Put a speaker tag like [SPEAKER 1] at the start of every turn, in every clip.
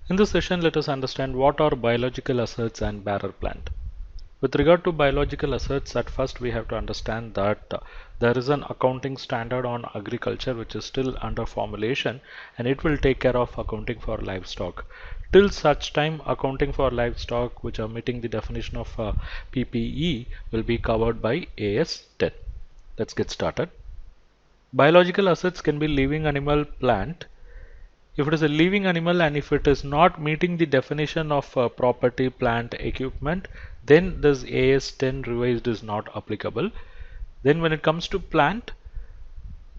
[SPEAKER 1] In this session, let us understand what are biological assets and bearer plant. With regard to biological assets, at first we have to understand that there is an accounting standard on agriculture which is still under formulation, and it will take care of accounting for livestock. Till such time, accounting for livestock which are meeting the definition of PPE will be covered by AS 10. Let's get started. Biological assets can be living animal, plant. If it is a living animal and if it is not meeting the definition of property, plant, equipment, then this AS10 revised is not applicable. Then when it comes to plant,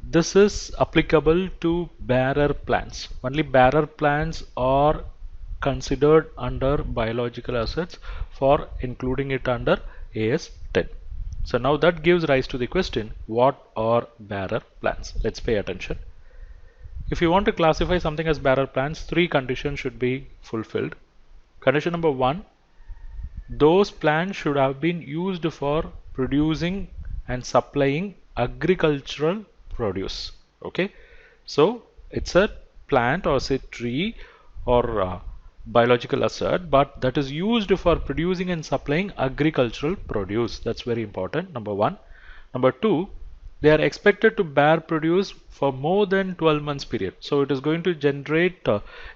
[SPEAKER 1] this is applicable to bearer plants. Only bearer plants are considered under biological assets for including it under AS10. So now that gives rise to the question, what are bearer plants? Let's pay attention. If you want to classify something as bearer plants, three conditions should be fulfilled. Condition number one, those plants should have been used for producing and supplying agricultural produce. Okay, so it's a plant or say tree or biological asset, but that is used for producing and supplying agricultural produce. That's very important. Number one. Number two, they are expected to bear produce for more than 12 months period. So it is going to generate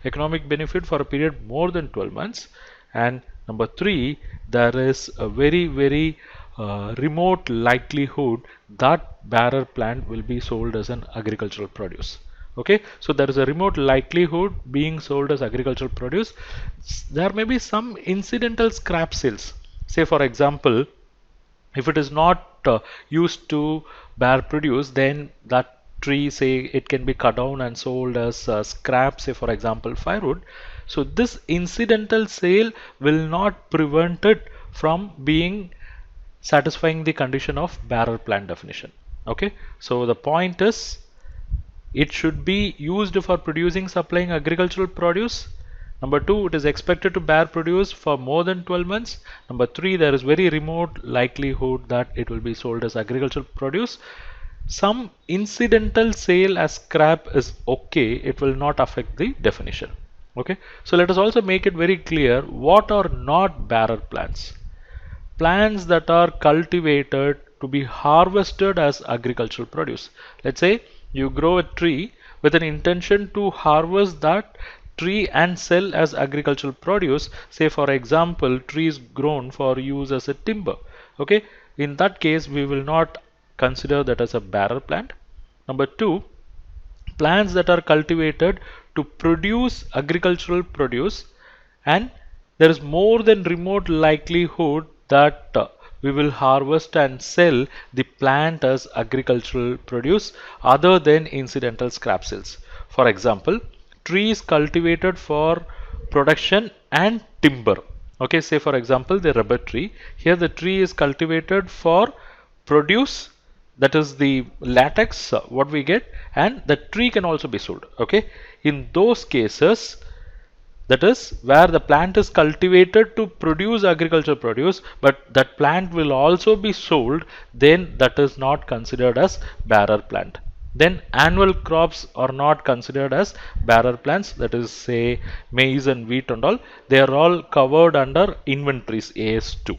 [SPEAKER 1] economic benefit for a period more than 12 months. And number three, there is a very remote likelihood that bearer plant will be sold as an agricultural produce. Okay, so there is a remote likelihood being sold as agricultural produce. There may be some incidental scrap sales. Say for example, if it is not used to bear produce, then that tree, say, it can be cut down and sold as scrap, say for example firewood. So this incidental sale will not prevent it from being satisfying the condition of bearer plant definition. Okay, so the point is it should be used for producing, supplying agricultural produce. Number two, it is expected to bear produce for more than 12 months. Number three, there is very remote likelihood that it will be sold as agricultural produce. Some incidental sale as scrap is okay. It will not affect the definition. Okay. So let us also make it very clear what are not bearer plants. Plants that are cultivated to be harvested as agricultural produce. Let's say you grow a tree with an intention to harvest that tree and sell as agricultural produce. Say for example, trees grown for use as a timber. Okay, in that case we will not consider that as a bearer plant. Number two, plants that are cultivated to produce agricultural produce and there is more than remote likelihood that we will harvest and sell the plant as agricultural produce other than incidental scrap sales. For example, trees cultivated for production and timber. Okay, say for example the rubber tree. Here the tree is cultivated for produce, that is the latex what we get, and the tree can also be sold. Okay, in those cases, that is where the plant is cultivated to produce agricultural produce, but that plant will also be sold, then that is not considered as bearer plant. Then annual crops are not considered as bearer plants, that is say maize and wheat and all. They are all covered under inventories AS2.